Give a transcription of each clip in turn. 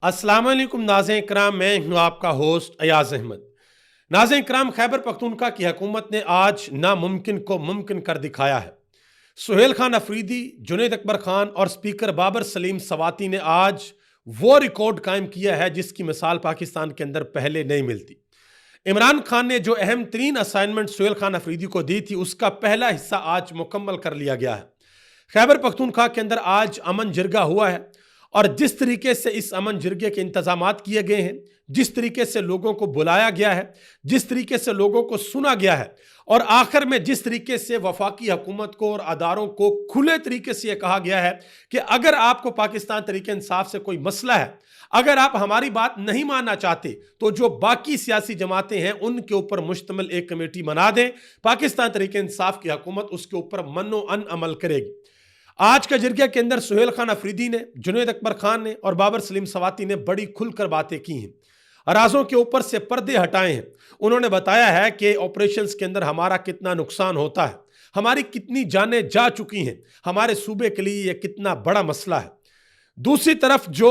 अस्सलाम वालेकुम नाज़रीन इकराम, मैं हूँ आपका होस्ट अयाज अहमद। नाज़रीन इकराम, खैबर पख्तूनख्वा की हुकूमत ने आज नामुमकिन को मुमकिन कर दिखाया है। सुहेल खान अफरीदी, जुनैद अकबर खान और स्पीकर बाबर सलीम सवाती ने आज वो रिकॉर्ड कायम किया है जिसकी मिसाल पाकिस्तान के अंदर पहले नहीं मिलती। इमरान खान ने जो अहम तरीन असाइनमेंट सुहेल खान अफरीदी को दी थी उसका पहला हिस्सा आज मुकम्मल कर लिया गया है। खैबर पख्तूनख्वा के अंदर आज अमन जिरगा हुआ है और जिस तरीके से इस अमन जिरगे के इंतजामात किए गए हैं, जिस तरीके से लोगों को बुलाया गया है, जिस तरीके से लोगों को सुना गया है और आखिर में जिस तरीके से वफाकी हुकूमत को और अदारों को खुले तरीके से यह कहा गया है कि अगर आपको पाकिस्तान तरीके इंसाफ से कोई मसला है, अगर आप हमारी बात नहीं मानना चाहते तो जो बाकी सियासी जमातें हैं उनके ऊपर मुश्तमिल एक कमेटी बना दें, पाकिस्तान तरीके इंसाफ की हुकूमत उसके ऊपर मनो अन अमल करेगी। आज का जिरगे के अंदर सुहेल खान अफरीदी ने, जुनैद अकबर खान ने और बाबर सलीम सवाती ने बड़ी खुलकर बातें की हैं, राजों के ऊपर से पर्दे हटाए हैं। उन्होंने बताया है कि ऑपरेशंस के अंदर हमारा कितना नुकसान होता है, हमारी कितनी जानें जा चुकी हैं, हमारे सूबे के लिए यह कितना बड़ा मसला है। दूसरी तरफ जो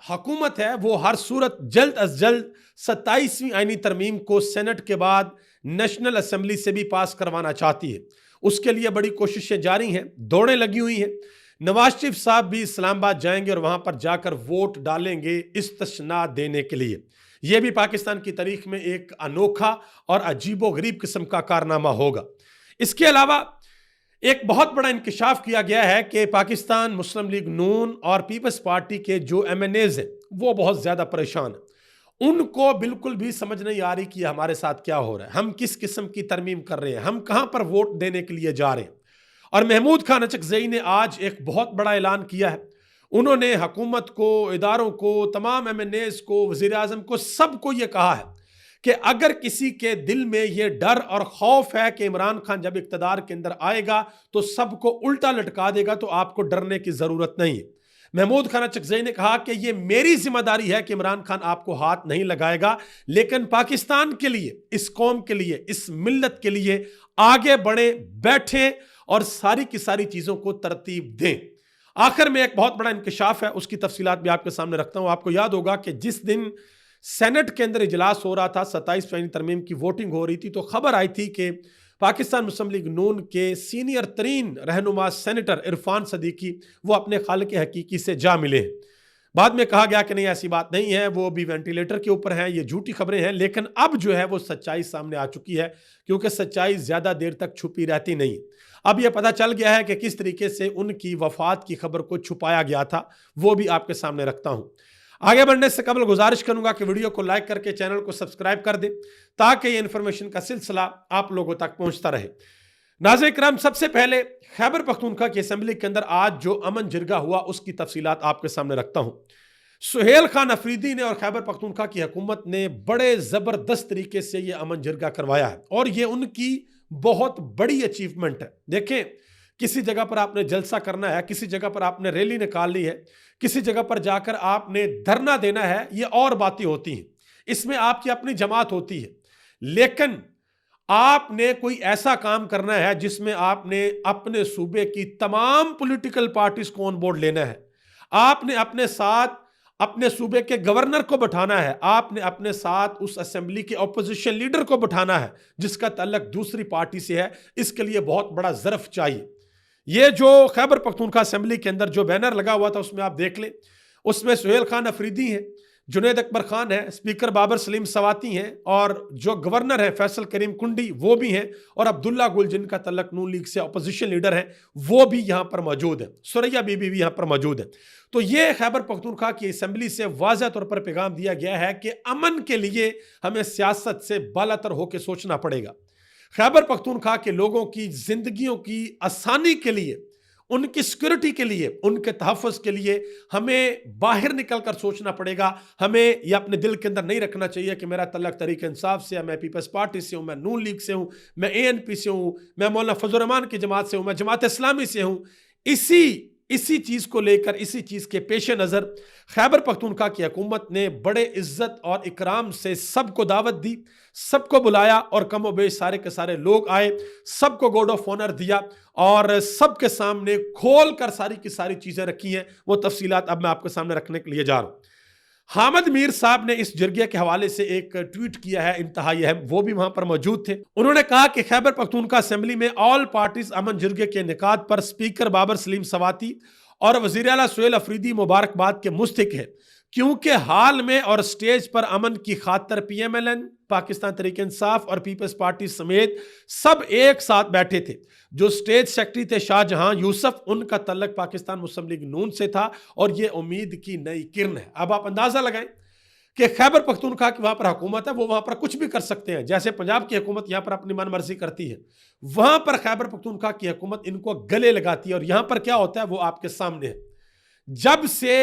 हुकूमत है वो हर सूरत जल्द अज जल्द 27वीं आईनी तरमीम को सेनेट के बाद नेशनल असेंबली से भी पास करवाना चाहती है। उसके लिए बड़ी कोशिशें जारी हैं, दौड़ें लगी हुई हैं। नवाज शरीफ साहब भी इस्लामाबाद जाएंगे और वहां पर जाकर वोट डालेंगे इस्तिस्ना देने के लिए। यह भी पाकिस्तान की तारीख में एक अनोखा और अजीबोगरीब किस्म का कारनामा होगा। इसके अलावा एक बहुत बड़ा इंकशाफ किया गया है कि पाकिस्तान मुस्लिम लीग नून और पीपल्स पार्टी के जो MNAs हैं वो बहुत ज्यादा परेशान हैं। उनको बिल्कुल भी समझ नहीं आ रही कि हमारे साथ क्या हो रहा है, हम किस किस्म की तरमीम कर रहे हैं, हम कहां पर वोट देने के लिए जा रहे हैं। और महमूद खान अचकजई ने आज एक बहुत बड़ा ऐलान किया है। उन्होंने हुकूमत को, इदारों को, तमाम MNAs को, वजीर आजम को, सबको यह कहा है कि अगर किसी के दिल में यह डर और खौफ है कि इमरान खान जब इक्तदार के अंदर आएगा तो सबको उल्टा लटका देगा, तो आपको डरने की जरूरत नहीं है। महमूद खान अचकजई ने कहा कि यह मेरी जिम्मेदारी है कि इमरान खान आपको हाथ नहीं लगाएगा, लेकिन पाकिस्तान के लिए, इस कौम के लिए, इस मिल्लत के लिए आगे बढ़े, बैठे और सारी की सारी चीजों को तरतीब दें। आखिर में एक बहुत बड़ा इंकशाफ है, उसकी तफसीलात भी आपके सामने रखता हूं। आपको याद होगा कि जिस दिन सेनेट के अंदर इजलास हो रहा था, 27वीं तरमीम की वोटिंग हो रही थी, तो खबर आई थी कि पाकिस्तान मुस्लिम लीग नून के सीनियर तरीन रहनुमा सेनेटर इरफान सदीकी वो अपने खालिक हकीकी से जा मिले हैं। बाद में कहा गया कि नहीं, ऐसी बात नहीं है, वो भी वेंटिलेटर के ऊपर हैं, ये झूठी खबरें हैं। लेकिन अब जो है वो सच्चाई सामने आ चुकी है, क्योंकि सच्चाई ज्यादा देर तक छुपी रहती नहीं। अब यह पता चल गया है कि किस तरीके से उनकी वफात की खबर को छुपाया गया था, वो भी आपके सामने रखता हूं। आगे बढ़ने से कबल गुजारिश करूंगा कि वीडियो को लाइक करके चैनल को सब्सक्राइब कर दें ताकि ये इंफॉर्मेशन का सिलसिला आप लोगों तक पहुंचता रहे। नाज़रीन किराम, सबसे पहले खैबर पख्तूनख्वा की असेंबली के अंदर आज जो अमन जिरगा हुआ उसकी तफसीलात आपके सामने रखता हूं। सुहेल खान अफरीदी ने और खैबर पख्तूनख्वा की हुकूमत ने बड़े जबरदस्त तरीके से यह अमन जिरगा करवाया है और यह उनकी बहुत बड़ी अचीवमेंट है। देखें, किसी जगह पर आपने जलसा करना है, किसी जगह पर आपने रैली निकालनी है, किसी जगह पर जाकर आपने धरना देना है, ये और बातें होती हैं, इसमें आपकी अपनी जमात होती है। लेकिन आपने कोई ऐसा काम करना है जिसमें आपने अपने सूबे की तमाम पॉलिटिकल पार्टीज को ऑन बोर्ड लेना है। आपने अपने साथ अपने सूबे के गवर्नर को बैठाना है, आपने अपने साथ उस असेंबली के ऑपोजिशन लीडर को बैठाना है जिसका ताल्लुक दूसरी पार्टी से है। इसके लिए बहुत बड़ा ज़र्फ चाहिए। ये जो खैबर पख्तूनख्वा असेंबली के अंदर जो बैनर लगा हुआ था उसमें आप देख लें, उसमें सुहेल खान अफरीदी हैं, जुनैद अकबर खान है, स्पीकर बाबर सलीम सवाती हैं और जो गवर्नर है फैसल करीम कुंडी वो भी हैं, और अब्दुल्ला गुल जिनका तल्लक नून लीग से अपोजिशन लीडर है वो भी यहां पर मौजूद है, सुरैया बीबी भी यहां पर मौजूद है। तो ये खैबर पख्तूनख्वा की असेंबली से वाज़ह तौर पर पैगाम दिया गया है कि अमन के लिए हमें सियासत से बालातर होकर सोचना पड़ेगा। खैबर पख्तूनख्वा के लोगों की जिंदगियों की आसानी के लिए, उनकी सिक्योरिटी के लिए, उनके तहफ़्फ़ुज़ के लिए हमें बाहर निकलकर सोचना पड़ेगा। हमें यह अपने दिल के अंदर नहीं रखना चाहिए कि मेरा तल्लक तहरीक इंसाफ से है, मैं पीपल्स पार्टी से हूँ, मैं नून लीग से हूँ, मैं ANP से हूँ, मैं मौलाना फजल रहमान की जमात से हूँ, मैं जमात इस्लामी से हूँ। इसी चीज को लेकर, इसी चीज के पेश नजर खैबर पख्तूनख्वा की हुकूमत ने बड़े इज्जत और इकराम से सबको दावत दी, सबको बुलाया और कम व बेश सारे के सारे लोग आए, सबको गार्ड ऑफ ऑनर दिया और सबके सामने खोल कर सारी की सारी चीजें रखी हैं। वो तफसीलात अब मैं आपके सामने रखने के लिए जा रहा हूं। हामिद मीर साहब ने इस जरगे के हवाले से एक ट्वीट किया है इंतहाई अहम, वो भी वहां पर मौजूद थे। उन्होंने कहा कि खैबर पख्तूनख्वा असेंबली में ऑल पार्टीज अमन जरगे के इनेकाद पर स्पीकर बाबर सलीम सवाती और वज़ीर आला सुहेल अफरीदी मुबारकबाद के मुस्तहिक है, क्योंकि हाल में और स्टेज पर अमन की खातर PMLN, पाकिस्तान तहरीक इंसाफ और पीपल्स पार्टी समेत सब एक साथ बैठे थे। जो स्टेज सेक्रेटरी थे शाहजहां यूसुफ, उनका तल्लक पाकिस्तान मुस्लिम लीग नून से था और यह उम्मीद की नई किरण है। अब आप अंदाजा लगाएं कि खैबर पख्तूनख्वा की वहां पर हुकूमत है, वो वहां पर कुछ भी कर सकते हैं। जैसे पंजाब की हुकूमत यहां पर अपनी मनमर्जी करती है, वहां पर खैबर पख्तूनख्वा की हुकूमत इनको गले लगाती है। और यहां पर क्या होता है वो आपके सामने है। जब से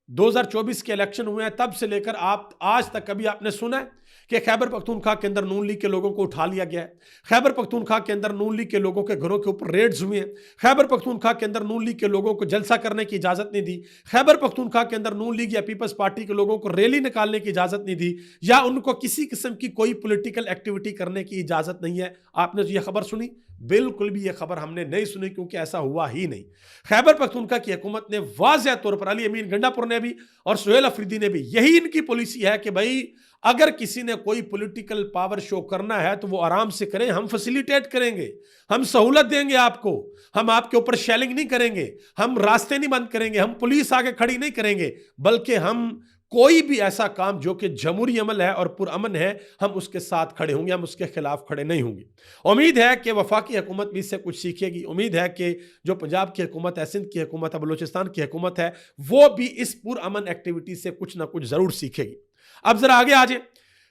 2024 के इलेक्शन हुए हैं तब से लेकर आप आज तक कभी आपने सुना है कि खैबर पख्तूनख्वा के अंदर नून लीग के लोगों को उठा लिया गया है? खैबर पख्तूनख्वा के अंदर नून लीग के लोगों के घरों के ऊपर रेड्स हुए हैं? खैबर पख्तूनख्वा के अंदर नून लीग के लोगों को जलसा करने की इजाजत नहीं दी? खैबर पख्तूनख्वा के अंदर नून लीग या पीपल्स पार्टी के लोगों को रैली निकालने की इजाजत नहीं दी, या उनको किसी किस्म की कोई पॉलिटिकल एक्टिविटी करने की इजाजत नहीं है? आपने जो यह खबर सुनी, बिल्कुल भी यह खबर हमने नहीं सुनी, क्योंकि ऐसा हुआ ही नहीं। खैबर पख्तूनख्वा की हुकूमत ने वाज़ेह तौर पर, अली अमीन गंडापुर ने भी और सुहेल अफरीदी ने भी, यही इनकी पॉलिसी है कि भाई अगर किसी ने कोई पॉलिटिकल पावर शो करना है तो वो आराम से करें, हम फैसिलिटेट करेंगे, हम सहूलत देंगे आपको, हम आपके ऊपर शेलिंग नहीं करेंगे, हम रास्ते नहीं बंद करेंगे, हम पुलिस आगे खड़ी नहीं करेंगे, बल्कि हम कोई भी ऐसा काम जो कि जमहूरी अमल है और पुरअमन है, हम उसके साथ खड़े होंगे, हम उसके खिलाफ खड़े नहीं होंगे। उम्मीद है कि वफाकी हुकूमत भी इससे कुछ सीखेगी। उम्मीद है कि जो पंजाब की हुकूमत है, सिंध की हुकूमत है, बलूचिस्तान की हुकूमत है, वो भी इस पुरअमन एक्टिविटी से कुछ ना कुछ जरूर सीखेगी। अब जरा आगे आ जाए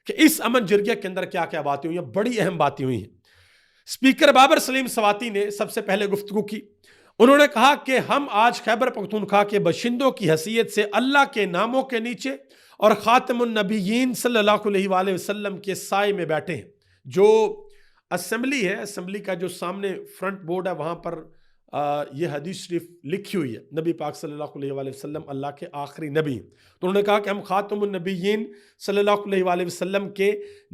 कि इस अमन जरगे के अंदर क्या क्या बातें हुई हैं। बड़ी अहम बातें हुई हैं। स्पीकर बाबर सलीम सवाती ने सबसे पहले गुफ्तगू की। उन्होंने कहा कि हम आज खैबर पख्तूनख्वा के बशिंदों की हैसियत से अल्लाह के नामों के नीचे और खातमुन नबीयीन सल्लल्लाहु अलैहि वसल्लम के साए में बैठे हैं। जो असेंबली है, असेंबली का जो सामने फ्रंट बोर्ड है, वहां पर ये हदीस शरीफ लिखी हुई है, नबी पाक सल्लल्लाहु अलैहि वसल्लम अल्लाह के आखिरी नबी। तो उन्होंने कहा कि हम खातमुन नबीयीन सल्लल्लाहु अलैहि वसल्लम के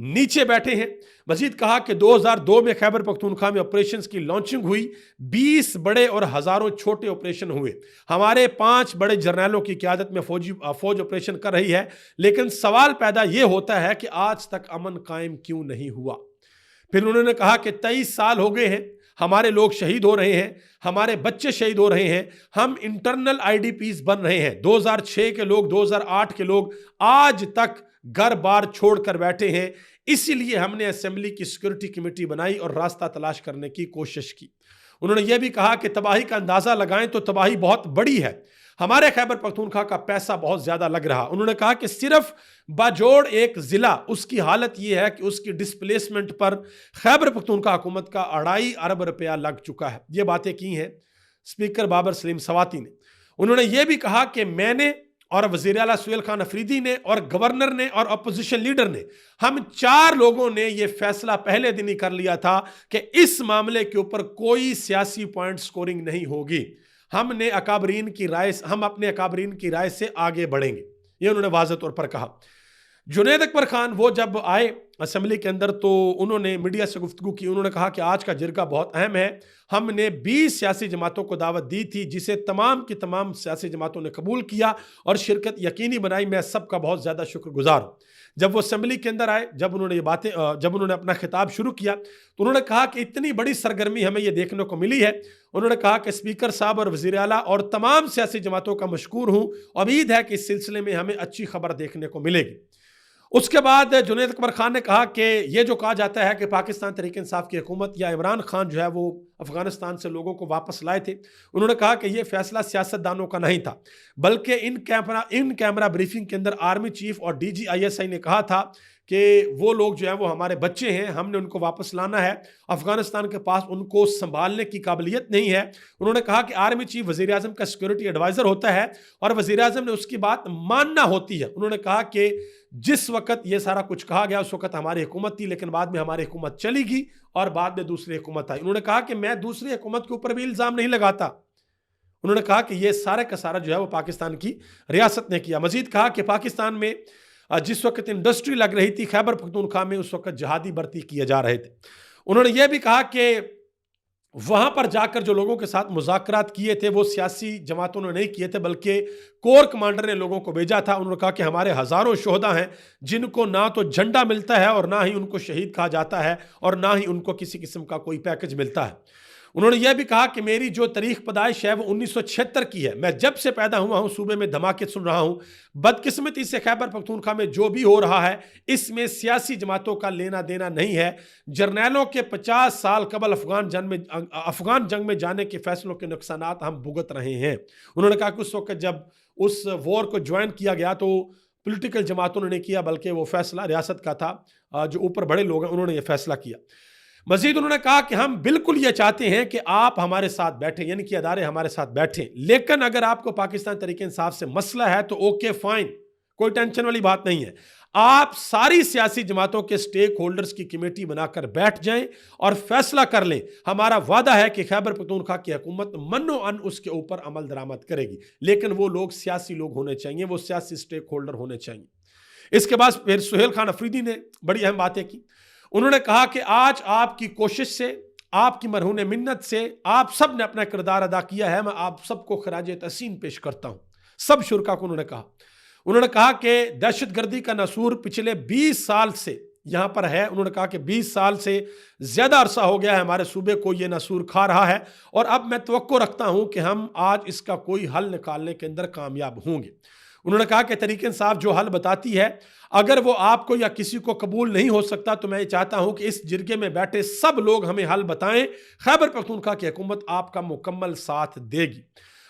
नीचे बैठे हैं। मजीद कहा कि 2002 में खैबर पख्तूनख्वा में ऑपरेशंस की लॉन्चिंग हुई, 20 बड़े और हज़ारों छोटे ऑपरेशन हुए। हमारे 5 बड़े जर्नलों की क़यादत में फौज ऑपरेशन कर रही है, लेकिन सवाल पैदा ये होता है कि आज तक अमन कायम क्यों नहीं हुआ। फिर उन्होंने कहा कि 23 साल हो गए हैं, हमारे लोग शहीद हो रहे हैं, हमारे बच्चे शहीद हो रहे हैं, हम इंटरनल IDPs बन रहे हैं। 2006 के लोग, 2008 के लोग आज तक घर बार छोड़कर बैठे हैं। इसीलिए हमने असेंबली की सिक्योरिटी कमेटी बनाई और रास्ता तलाश करने की कोशिश की। उन्होंने यह भी कहा कि तबाही का अंदाजा लगाएं तो तबाही बहुत बड़ी है, हमारे खैबर पख्तूनख्वा का पैसा बहुत ज्यादा लग रहा। उन्होंने कहा कि सिर्फ बाजोड़ एक जिला, उसकी हालत यह है कि उसकी डिस्प्लेसमेंट पर खैबर पख्तूनख्वा हुकूमत का 2.5 अरब रुपया लग चुका है। ये बातें की हैं स्पीकर बाबर सलीम सवाती ने। उन्होंने यह भी कहा कि मैंने और वज़ीर आला सुहेल खान अफरीदी ने और गवर्नर ने और अपोजिशन लीडर ने, हम 4 लोगों ने यह फैसला पहले दिन ही कर लिया था कि इस मामले के ऊपर कोई सियासी पॉइंट स्कोरिंग नहीं होगी। हमने अकाबरीन की राय, हम अपने अकाबरीन की राय से आगे बढ़ेंगे, यह उन्होंने वाज़ेह तौर पर कहा। जुनैद अकबर खान वो जब आए असेंबली के अंदर तो उन्होंने मीडिया से गुफ्तगू की। उन्होंने कहा कि आज का जरगा बहुत अहम है, हमने 20 सियासी जमातों को दावत दी थी, जिसे तमाम की तमाम सियासी जमातों ने कबूल किया और शिरकत यकीनी बनाई। मैं सबका बहुत ज़्यादा शुक्रगुजार हूँ। जब वो असेंबली के अंदर आए, जब उन्होंने ये बातें, जब उन्होंने अपना खिताब शुरू किया तो उन्होंने कहा कि इतनी बड़ी सरगर्मी हमें ये देखने को मिली है। उन्होंने कहा कि स्पीकर साहब और वज़ीर आला और तमाम सियासी जमातों का मशकूर हूँ, उम्मीद है कि इस सिलसिले में हमें अच्छी खबर देखने को मिलेगी। उसके बाद जुनैद अकबर खान ने कहा कि यह जो कहा जाता है कि पाकिस्तान तहरीक इंसाफ की हुकूमत या इमरान खान जो है वो अफगानिस्तान से लोगों को वापस लाए थे, उन्होंने कहा कि यह फैसला सियासतदानों का नहीं था, बल्कि इन कैमरा ब्रीफिंग के अंदर आर्मी चीफ और DG ISI ने कहा था कि वो लोग जो है वो हमारे बच्चे हैं, हमने उनको वापस लाना है, अफगानिस्तान के पास उनको संभालने की काबिलियत नहीं है। उन्होंने कहा कि आर्मी चीफ वज़ीर आज़म का सिक्योरिटी एडवाइज़र होता है और वज़ीर आज़म ने उसकी बात मानना होती है। उन्होंने कहा कि जिस वक्त ये सारा कुछ कहा गया उस वक्त हमारी हुकूमत थी, लेकिन बाद में हमारी हुकूमत चली गई और बाद में दूसरी हुकूमत आई। उन्होंने कहा कि मैं दूसरी हुकूमत के ऊपर भी इल्ज़ाम नहीं लगाता। उन्होंने कहा कि यह सारा का सारा जो है वो पाकिस्तान की रियासत ने किया। मजीद कहा कि पाकिस्तान में जिस वक्त इंडस्ट्री लग रही थी खैबर पख्तूनख्वा में, उस वक्त जहादी भर्ती किए जा रहे थे। उन्होंने यह भी कहा कि वहां पर जाकर जो लोगों के साथ मुज़ाकरात किए थे वो सियासी जमातों ने नहीं किए थे, बल्कि कोर कमांडर ने लोगों को भेजा था। उन्होंने कहा कि हमारे हज़ारों शोहदा हैं जिनको ना तो झंडा मिलता है और ना ही उनको शहीद कहा जाता है और ना ही उनको किसी किस्म का कोई पैकेज मिलता है। उन्होंने यह भी कहा कि मेरी जो तारीख पैदाइश है वो 1976 की है। मैं जब से पैदा हुआ हूं सूबे में धमाके सुन रहा हूं। बदकिस्मती से खैबर पख्तूनख्वा में जो भी हो रहा है इसमें सियासी जमातों का लेना देना नहीं है। जर्नैलों के 50 साल कबल अफगान जंग में जाने के फैसलों के नुकसानात हम भुगत रहे हैं। उन्होंने कहा कि उस वक्त जब उस वॉर को ज्वाइन किया गया तो पॉलिटिकल जमातों ने नहीं किया, बल्कि वो फैसला रियासत का था। जो ऊपर बड़े लोग हैं उन्होंने ये फैसला किया। मजीद उन्होंने कहा कि हम बिल्कुल ये चाहते हैं कि आप हमारे साथ बैठें, यानी कि अदारे हमारे साथ बैठें, लेकिन अगर आपको पाकिस्तान तरीके इंसाफ से मसला है तो ओके फाइन, कोई टेंशन वाली बात नहीं है। आप सारी सियासी जमातों के स्टेक होल्डर्स की कमेटी बनाकर बैठ जाएं और फैसला कर लें। हमारा वादा है कि खैबर पख्तूनख्वा की हुकूमत मन्नो अन उसके ऊपर अमल दरामद करेगी, लेकिन वो लोग सियासी लोग होने चाहिए, वो सियासी स्टेक होल्डर होने चाहिए। इसके बाद फिर सुहेल खान अफरीदी ने बड़ी अहम बातें की। उन्होंने कहा कि आज आपकी कोशिश से, आपकी मरहून मिन्नत से आप सब ने अपना किरदार अदा किया है। मैं आप सबको खराज तहसीन पेश करता हूं, सब शुरका को। उन्होंने कहा कि दहशतगर्दी का नसूर पिछले 20 साल से यहां पर है। उन्होंने कहा कि 20 साल से ज्यादा अरसा हो गया है हमारे सूबे को यह नसूर खा रहा है और अब मैं तवक्को रखता हूं कि हम आज इसका कोई हल निकालने के अंदर कामयाब होंगे। उन्होंने कहा कि तरीके इंसाफ जो हल बताती है, अगर वो आपको या किसी को कबूल नहीं हो सकता तो मैं ये चाहता हूं कि इस जिरगे में बैठे सब लोग हमें हल बताएं। खैबर पख्तूनख्वा की हुकूमत आपका मुकम्मल साथ देगी।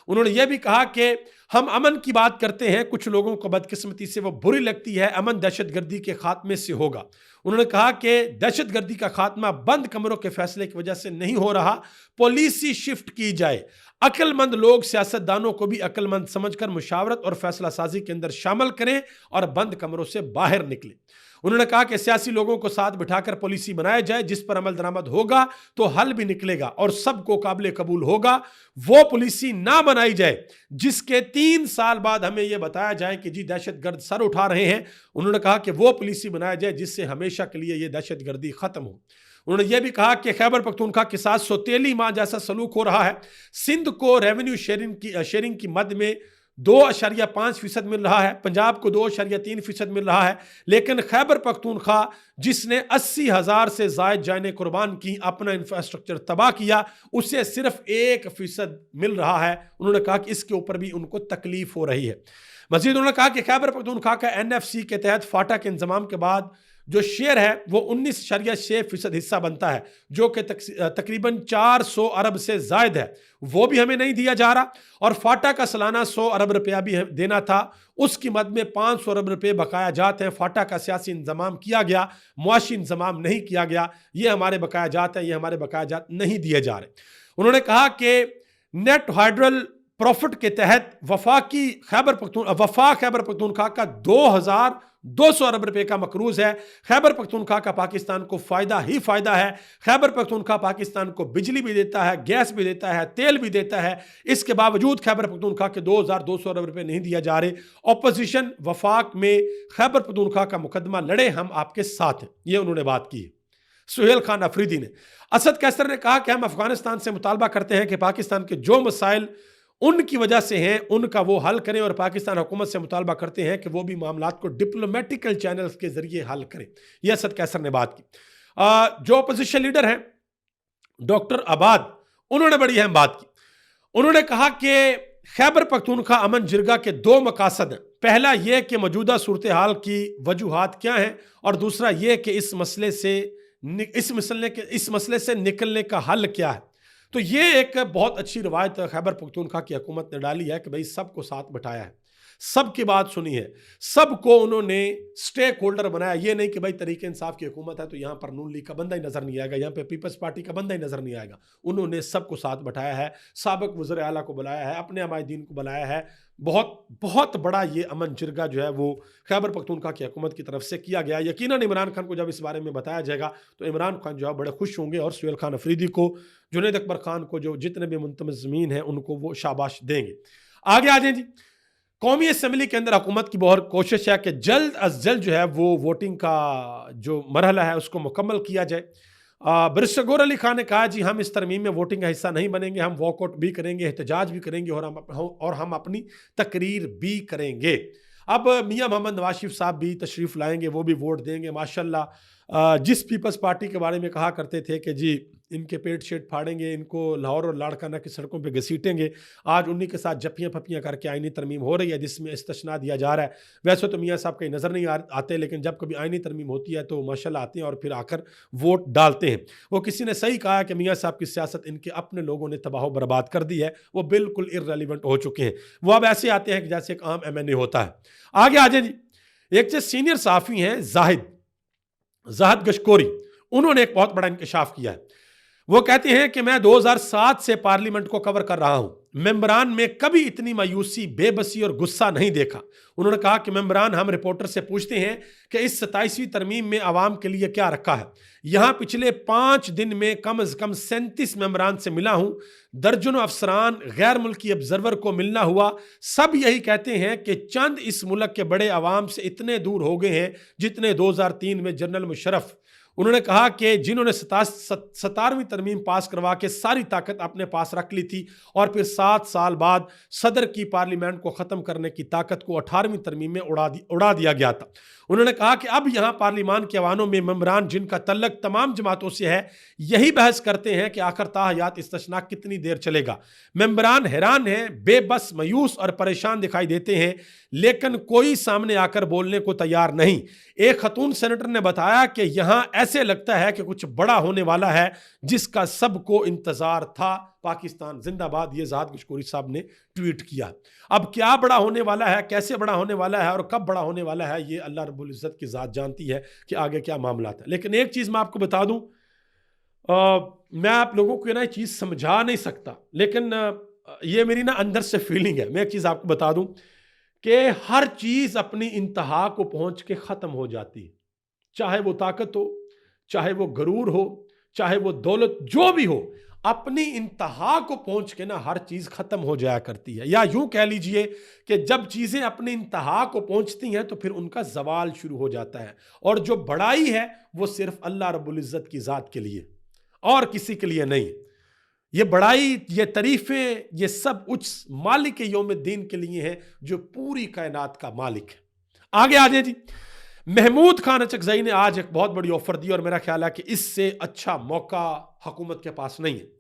उन्होंने यह भी कहा कि हम अमन की बात करते हैं, कुछ लोगों को बदकिस्मती से वो बुरी लगती है। अमन दहशतगर्दी के खात्मे से होगा। उन्होंने कहा कि दहशतगर्दी का खात्मा बंद कमरों के फैसले की वजह से नहीं हो रहा, पॉलिसी शिफ्ट की जाए। अक्लमंद लोग सियासतदानों को भी अक्लमंद समझकर मुशावरत और फैसला साजी के अंदर शामिल करें और बंद कमरों से बाहर निकलें। उन्होंने कहा कि सियासी लोगों को साथ बिठाकर पॉलिसी बनाया जाए जिस पर अमल दरामद होगा तो हल भी निकलेगा और सबको काबिल कबूल होगा। वो पॉलिसी ना बनाई जाए जिसके 3 साल बाद हमें यह बताया जाए कि जी दहशतगर्द सर उठा रहे हैं। उन्होंने कहा कि वो पॉलिसी बनाया जाए जिससे हमेशा के लिए यह दहशतगर्दी खत्म हो। उन्होंने यह भी कहा कि खैबर पख्तूनख्वा के साथ सौतेली मां जैसा सलूक हो रहा है। सिंध को रेवेन्यू शेयरिंग की मद में 2.5% मिल रहा है, पंजाब को 2.3% मिल रहा है, लेकिन खैबर पख्तूनख्वा जिसने 80,000 से जायद जाने कुर्बान की, अपना इंफ्रास्ट्रक्चर तबाह किया, उसे सिर्फ 1% मिल रहा है। उन्होंने कहा कि इसके ऊपर भी उनको तकलीफ हो रही है। मजीद उन्होंने कहा कि खैबर पख्तूनख्वा का NFC के तहत फाटा के इंजमाम के बाद जो शेयर है वो 19.6% हिस्सा बनता है, जो कि तकरीबन 400 अरब से जायद है, वो भी हमें नहीं दिया जा रहा। और फाटा का सालाना 100 अरब रुपया भी देना था, उसकी मद में 500 अरब रुपये बकाया जात हैं। फाटा का सियासी इंतजाम किया गया, मुआशी इंतजाम नहीं किया गया। ये हमारे बकाया जात हैं, ये हमारे बकाया जात नहीं दिए जा रहे। उन्होंने कहा कि नेट हाइड्रल प्रॉफिट के तहत वफाक खैबर पख्तूनख्वा का 2,200 अरब रुपए का मकरूज है। खैबर पख्तूनख्वा का पाकिस्तान को फायदा ही फायदा है। खैबर पख्तूनख्वा पाकिस्तान को बिजली भी देता है, गैस भी देता है, तेल भी देता है। इसके बावजूद खैबर पख्तूनख्वा के 2,200 अरब रुपए नहीं दिया जा रहे। ऑपोजिशन वफाक में खैबर पख्तूनख्वा का मुकदमा लड़े, हम आपके साथ हैं, ये उन्होंने बात की। सुहेल खान अफरीदी ने, असद कैसर ने कहा कि हम अफगानिस्तान से मुतालबा करते हैं कि पाकिस्तान के जो मसाइल उनकी वजह से हैं उनका वो हल करें और पाकिस्तान हुकूमत से मुतालबा करते हैं कि वो भी मामलात को डिप्लोमेटिकल चैनल्स के जरिए हल करें। यह असद कैसर ने बात की। जो अपोजिशन लीडर हैं डॉक्टर आबाद, उन्होंने बड़ी अहम बात की। उन्होंने कहा कि खैबर पख्तूनख्वा अमन जिरगा के 2 मकासद हैं। पहला यह कि मौजूदा सूरत हाल की वजूहात क्या हैं और दूसरा यह कि इस मसले से निकलने का हल क्या है। तो ये एक बहुत अच्छी रवायत खैबर पख्तूनख्वा की हुकूमत ने डाली है कि भाई सबको साथ बिठाया है, सबकी बात सुनी है, सबको उन्होंने स्टेक होल्डर बनाया। ये नहीं कि भाई तरीके इंसाफ की हुकूमत है तो यहाँ पर नून लीग का बंदा ही नजर नहीं आएगा, यहाँ पे पीपल्स पार्टी का बंदा ही नजर नहीं आएगा। उन्होंने सबको साथ बिठाया है, साबिक वज़ीर आला को बुलाया है, अपने अमायदीन को बुलाया है। बहुत बड़ा ये अमन जिरगा जो है वो खैबर पख्तूनख्वा की हुकूमत की तरफ से किया गया। यकीनन इमरान खान को जब इस बारे में बताया जाएगा तो इमरान खान जो है बड़े खुश होंगे और सुहेल खान अफरीदी को, जुनैद अकबर खान को, जो जितने भी मुंतज़मीन हैं उनको वो शाबाश देंगे। आगे आ जाए जी। कौमी असम्बली के अंदर हुकूमत की बहुत कोशिश है कि जल्द अज जल्द जो है वो वोटिंग का जो मरहला है उसको मुकम्मल किया जाए। बैरिस्टर गौहर अली खान ने कहा जी हम इस तरमीम में वोटिंग का हिस्सा नहीं बनेंगे, हम वॉकआउट भी करेंगे, एहतजाज भी करेंगे और हम अपनी तकरीर भी करेंगे। अब मियां मोहम्मद नवाज शरीफ साहब भी तशरीफ़ लाएंगे, वो भी वोट देंगे माशाल्लाह। जिस पीपल्स पार्टी के बारे में कहा करते थे कि जी इनके पेट शेट फाड़ेंगे, इनको लाहौर और लाड़काना की सड़कों पे घसीटेंगे, आज उन्हीं के साथ जप्पियाँ पप्पियाँ करके आईनी तरमीम हो रही है जिसमें इस्तिस्ना दिया जा रहा है। वैसे तो मियाँ साहब कहीं नज़र नहीं आते, लेकिन जब कभी आईनी तरमीम होती है तो माशाल्लाह आते हैं और फिर आकर वोट डालते हैं। वो किसी ने सही कहा कि मियाँ साहब की सियासत इनके अपने लोगों ने तबाह बर्बाद कर दी है, वो बिल्कुल इर्रेलेवेंट हो चुके हैं। वो अब ऐसे आते हैं कि जैसे एक आम MNA होता है। आगे आ जाए जी, एक जो सीनियर साफ़ी हैं जाहिद गशकोरी, उन्होंने एक बहुत बड़ा इंकशाफ किया है। वो कहते हैं कि मैं 2007 से पार्लियामेंट को कवर कर रहा हूं, मेंबरान में कभी इतनी मायूसी, बेबसी और गुस्सा नहीं देखा। उन्होंने कहा कि मेंबरान हम रिपोर्टर से पूछते हैं कि इस 27वीं तरमीम में आवाम के लिए क्या रखा है। यहां पिछले 5 दिन में कम से कम 37 मेंबरान से मिला हूं, दर्जनों अफसरान, गैर मुल्की ऑब्जर्वर को मिलना हुआ। सब यही कहते हैं कि चंद इस मुल्क के बड़े अवाम से इतने दूर हो गए हैं जितने 2003 में जनरल मुशर्रफ। उन्होंने कहा कि जिन्होंने 17वीं तरमीम पास करवा के सारी ताकत अपने पास रख ली थी और फिर 7 साल बाद सदर की पार्लियामेंट को ख़त्म करने की ताकत को 18वीं तरमीम में उड़ा दिया गया था। उन्होंने कहा कि अब यहाँ पार्लियामान के ऐवानों में मेंबरान जिनका तल्लक तमाम जमातों से है, यही बहस करते हैं कि आखिर ताहयात इस्तिस्ना कितनी देर चलेगा। मेंबरान हैरान हैं, बेबस, मायूस और परेशान दिखाई देते हैं, लेकिन कोई सामने आकर बोलने को तैयार नहीं। एक खतून सेनेटर ने बताया कि यहां ऐसे लगता है कि कुछ बड़ा होने वाला है जिसका सबको इंतजार था। पाकिस्तान जिंदाबाद, ये जाहिद गशकोरी साहब ने ट्वीट किया। अब क्या बड़ा होने वाला है, कैसे बड़ा होने वाला है और कब बड़ा होने वाला है, ये अल्लाह रब्बुल इज्जत की जात जानती है कि आगे क्या मामला था। लेकिन एक चीज मैं आपको बता दूं, मैं आप लोगों को ना चीज समझा नहीं सकता, लेकिन ये मेरी ना अंदर से फीलिंग है। मैं एक चीज आपको बता दूं कि हर चीज अपनी इंतहा को पहुंच के खत्म हो जाती है, चाहे वो ताकत हो, चाहे वो गरूर हो, चाहे वो दौलत, जो भी हो, अपनी इंतहा को पहुंच के ना हर चीज खत्म हो जाया करती है। या यूं कह लीजिए कि जब चीजें अपनी इंतहा को पहुंचती हैं तो फिर उनका जवाल शुरू हो जाता है। और जो बड़ाई है वो सिर्फ अल्लाह रब्बुल इज्जत की जात के लिए और किसी के लिए नहीं। ये बड़ाई, ये तारीफें, ये सब उस मालिक यौमुद्दीन के लिए है जो पूरी कायनात का मालिक है। आगे आ जाए जी, महमूद खान अचकजई ने आज एक बहुत बड़ी ऑफर दी और मेरा ख्याल है कि इससे अच्छा मौका हुकूमत के पास नहीं है।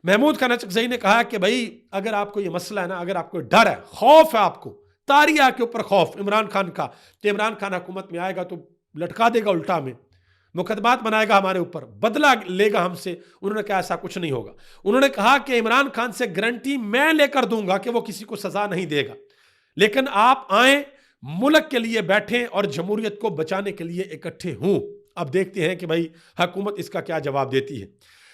महमूद खान अचकजई ने कहा कि भाई अगर आपको ये मसला है ना, अगर आपको डर है, खौफ है, आपको तारिया के ऊपर खौफ इमरान खान का कि इमरान खान हुकूमत में आएगा तो लटका देगा, उल्टा में मुकदमात बनाएगा हमारे ऊपर, बदला लेगा हमसे, उन्होंने कहा ऐसा कुछ नहीं होगा। उन्होंने कहा कि इमरान खान से गारंटी मैं लेकर दूंगा कि वो किसी को सजा नहीं देगा, लेकिन आप आए, मुल्क के लिए बैठें और जमहूरियत को बचाने के लिए इकट्ठे हों। अब देखते हैं कि भाई हुकूमत इसका क्या जवाब देती है।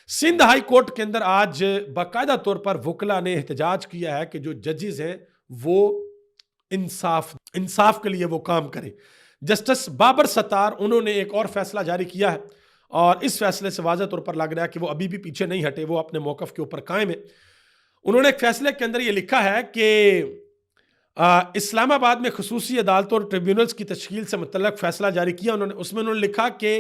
सिंध हाई कोर्ट के अंदर आज बाकायदा तौर पर वकला ने एहतजाज किया है कि जो जजेस हैं वो इंसाफ के लिए वो काम करें। जस्टिस बाबर सत्तार, उन्होंने एक और फैसला जारी किया है और इस फैसले से वाज़ेह तौर पर लग रहा है कि वो अभी भी पीछे नहीं हटे, वो अपने मौक़िफ़ के ऊपर कायम है। उन्होंने एक फैसले के अंदर ये लिखा है कि इस्लामाबाद में खुसूसी अदालतों और ट्रिब्यूनल्स की तश्कील से मुतल्लक फैसला जारी किया। उन्होंने लिखा कि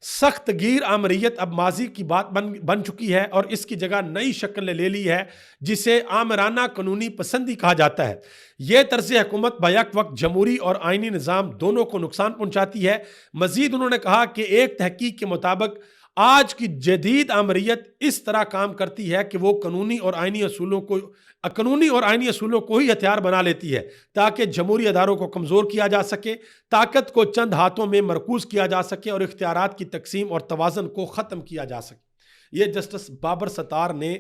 सख्त गिर आमरीत अब माजी की बात बन चुकी है और इसकी जगह नई शक्ल ले ली है जिसे आमराना कानूनी पसंदी कहा जाता है। यह तर्ज हुकूमत बैक वक्त जमहूरी और आइनी निज़ाम दोनों को नुकसान पहुंचाती है। मजीद उन्होंने कहा कि एक तहकीक के मुताबिक आज की जदीद आमरीत इस तरह काम करती है कि वो कानूनी और आइनी असूलों को ही हथियार बना लेती है ताकि जमहूरी अदारों को कमज़ोर किया जा सके, ताकत को चंद हाथों में मरकूज़ किया जा सके और इख्तियारात की तकसीम और तवाज़न को ख़त्म किया जा सके। ये जस्टिस बाबर सत्तार ने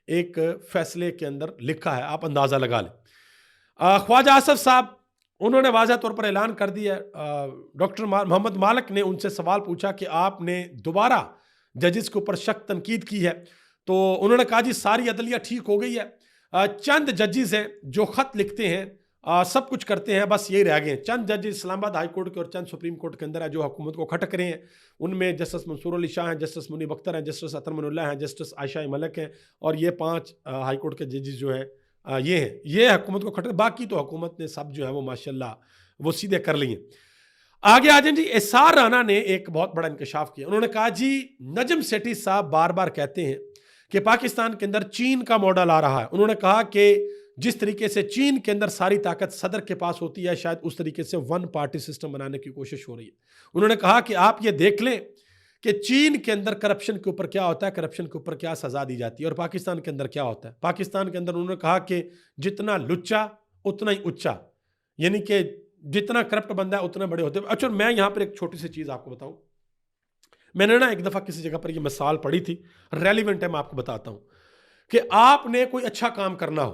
एक फैसले के अंदर लिखा है, आप अंदाज़ा लगा लें। ख्वाजा आसफ साहब, उन्होंने वाज़ह तौर पर ऐलान कर दिया। डॉक्टर मोहम्मद मालिक ने उनसे सवाल पूछा कि आपने दोबारा जजेस के ऊपर सख्त तनकीद की है, तो उन्होंने कहा जी सारी अदलिया ठीक हो गई है, चंद जजेस हैं जो ख़त लिखते हैं, सब कुछ करते हैं, बस यही रह गए हैं। चंद जजेस इस्लामाबाद हाई कोर्ट के और चंद सुप्रीम कोर्ट के अंदर है जो हुकूमत को खटक रहे हैं। उनमें जस्टिस मंसूर अली शाह हैं, जस्टिस मुनीब अख्तर हैं, जस्टिस अतर मनुल्लाह हैं, जस्टिस आयशा मलिक हैं और ये 5 हाई कोर्ट के जजेस जो हैं ये हैं, ये हुकूमत को खटक। बाकी तो हुकूमत ने सब जो है वो माशाल्लाह वो सीधे कर लिए। आगे आ जाए जी। एसआर राणा ने एक बहुत बड़ा इंकशाफ किया। उन्होंने कहा जी, नजम सेठी साहब बार बार कहते हैं कि पाकिस्तान के अंदर चीन का मॉडल आ रहा है। उन्होंने कहा कि जिस तरीके से चीन के अंदर सारी ताकत सदर के पास होती है, शायद उस तरीके से वन पार्टी सिस्टम बनाने की कोशिश हो रही है। उन्होंने कहा कि आप ये देख लें कि चीन के अंदर करप्शन के ऊपर क्या होता है, करप्शन के ऊपर क्या सजा दी जाती है, और पाकिस्तान के अंदर क्या होता है। पाकिस्तान के अंदर उन्होंने कहा कि जितना लुच्चा उतना ही उच्चा, यानी कि जितना करप्ट बंदा है उतने बड़े होते हैं। अच्छा, मैं यहां पर एक छोटी सी चीज आपको बताऊं। मैंने ना एक दफा किसी जगह पर ये मिसाल पढ़ी थी, रेलिवेंट है, मैं आपको बताता हूं कि आपने कोई अच्छा काम करना हो,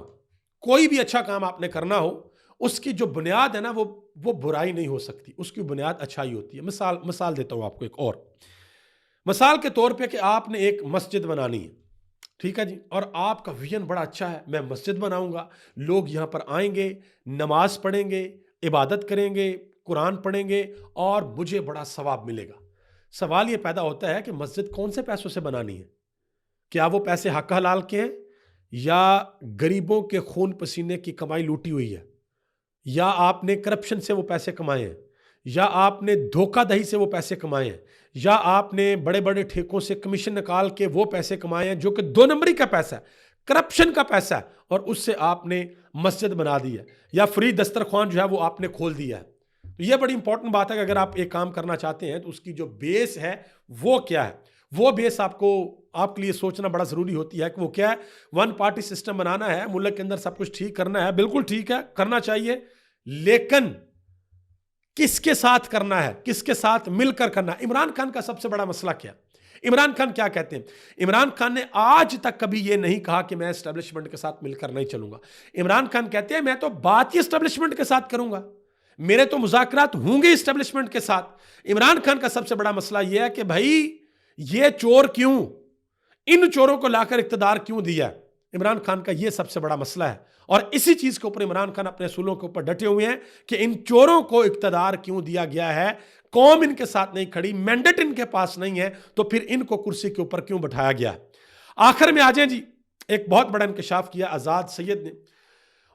कोई भी अच्छा काम आपने करना हो, उसकी जो बुनियाद है ना, वो बुराई नहीं हो सकती, उसकी बुनियाद अच्छाई होती है। मिसाल देता हूं आपको एक और। मिसाल के तौर पे कि आपने एक मस्जिद बनानी है, ठीक है जी, और आपका विजन बड़ा अच्छा है, मैं मस्जिद बनाऊंगा, लोग यहां पर आएंगे, नमाज पढ़ेंगे, इबादत करेंगे, कुरान पढ़ेंगे और मुझे बड़ा सवाब मिलेगा। सवाल यह पैदा होता है कि मस्जिद कौन से पैसों से बनानी है? क्या वो पैसे हक हलाल के हैं, या गरीबों के खून पसीने की कमाई लूटी हुई है, या आपने करप्शन से वो पैसे कमाए हैं, या आपने धोखाधड़ी से वो पैसे कमाए हैं, या आपने बड़े बड़े ठेकों से कमीशन निकाल के वो पैसे कमाए हैं जो कि 2 नंबरी का पैसा है, करप्शन का पैसा है, और उससे आपने मस्जिद बना दी है, या फ्री दस्तरखान जो है वो आपने खोल दिया है। तो ये बड़ी इंपॉर्टेंट बात है कि अगर आप एक काम करना चाहते हैं तो उसकी जो बेस है वो क्या है। वो बेस आपके लिए सोचना बड़ा जरूरी होती है कि वो क्या है। वन पार्टी सिस्टम बनाना है, मुल्क के अंदर सब कुछ ठीक करना है, बिल्कुल ठीक है, करना चाहिए, लेकिन किसके साथ करना है, किसके साथ मिलकर करना है। इमरान खान का सबसे बड़ा मसला क्या? इमरान खान क्या कहते हैं? इमरान खान ने आज तक कभी यह नहीं कहा कि मैं एस्टेब्लिशमेंट के साथ मिलकर नहीं चलूंगा। इमरान खान कहते हैं मैं तो बात ही एस्टेब्लिशमेंट के साथ करूंगा, मेरे तो मुज़ाकरात होंगे एस्टेब्लिशमेंट के साथ। इमरान खान का सबसे बड़ा मसला यह है कि भाई ये चोर क्यों, इन चोरों को लाकर इक्तदार क्यों दिया। इमरान खान का यह सबसे बड़ा मसला है, और इसी चीज के ऊपर इमरान खान अपने असूलों के ऊपर डटे हुए हैं कि इन चोरों को इक्तदार क्यों दिया गया है, कौम इनके साथ नहीं खड़ी, मैंडेट इनके पास नहीं है, तो फिर इनको कुर्सी के ऊपर क्यों बैठाया गया। आखिर में आ जाए जी, एक बहुत बड़ा इंकशाफ किया आजाद सैयद ने।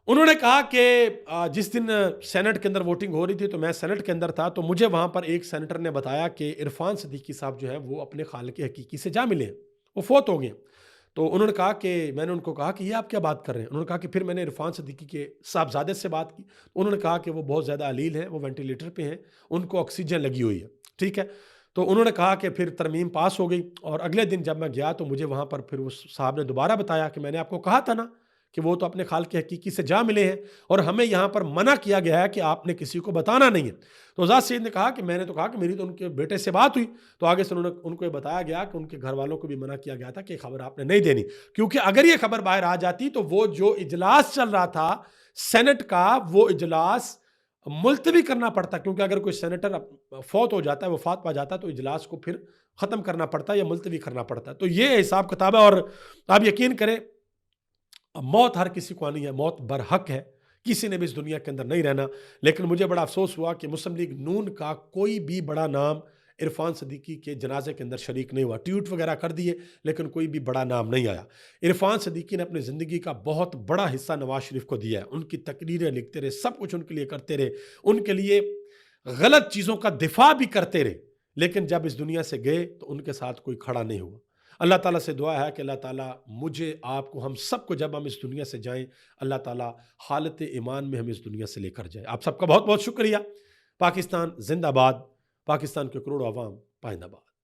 उन्होंने कहा कि जिस दिन सेनेट के अंदर वोटिंग हो रही थी तो मैं सेनेट के अंदर था, तो मुझे वहां पर एक सेनेटर ने बताया कि इरफान सिद्दीकी साहब जो है वो अपने खालिक हकीकी से जा मिले, वो फोत हो गए। तो उन्होंने कहा कि मैंने उनको कहा कि ये आप क्या बात कर रहे हैं। उन्होंने कहा कि फिर मैंने इरफान सिद्दीकी के साहबजादे से बात की। उन्होंने कहा कि वो बहुत ज़्यादा अलील हैं, वो वेंटिलेटर पे हैं, उनको ऑक्सीजन लगी हुई है, ठीक है। तो उन्होंने कहा कि फिर तरमीम पास हो गई, और अगले दिन जब मैं गया तो मुझे वहाँ पर फिर उस साहब ने दोबारा बताया कि मैंने आपको कहा था ना कि वो तो अपने खाल के हकीकी से जा मिले हैं, और हमें यहाँ पर मना किया गया है कि आपने किसी को बताना नहीं है। तो आज़ाद सैयद ने कहा कि मैंने तो कहा कि मेरी तो उनके बेटे से बात हुई। तो आगे से उनको ये बताया गया कि उनके घर वालों को भी मना किया गया था कि खबर आपने नहीं देनी, क्योंकि अगर ये खबर बाहर आ जाती तो वो जो इजलास चल रहा था सेनेट का, वो इजलास मुलतवी करना पड़ता, क्योंकि अगर कोई सेनेटर फौत हो जाता है, वफात पा जाता है, तो इजलास को फिर ख़त्म करना पड़ता है या मुलतवी करना पड़ता है। तो ये हिसाब किताब है, और आप यकीन करें मौत हर किसी को आनी है, मौत बरहक है, किसी ने भी इस दुनिया के अंदर नहीं रहना। लेकिन मुझे बड़ा अफसोस हुआ कि मुस्लिम लीग नून का कोई भी बड़ा नाम इरफान सिद्दीकी के जनाजे के अंदर शरीक नहीं हुआ। ट्वीट वगैरह कर दिए लेकिन कोई भी बड़ा नाम नहीं आया। इरफान सिद्दीकी ने अपनी ज़िंदगी का बहुत बड़ा हिस्सा नवाज शरीफ को दिया है, उनकी तकरीरें लिखते रहे, सब कुछ उनके लिए करते रहे, उनके लिए गलत चीज़ों का दिफा भी करते रहे, लेकिन जब इस दुनिया से गए तो उनके साथ कोई खड़ा नहीं हुआ। अल्लाह ताला से दुआ है कि अल्लाह ताला मुझे, आपको, हम सबको जब हम इस दुनिया से जाएं, अल्लाह ताला हालत ईमान में हम इस दुनिया से लेकर जाए। आप सबका बहुत बहुत शुक्रिया। पाकिस्तान जिंदाबाद, पाकिस्तान के करोड़ों अवाम पाइंदाबाद।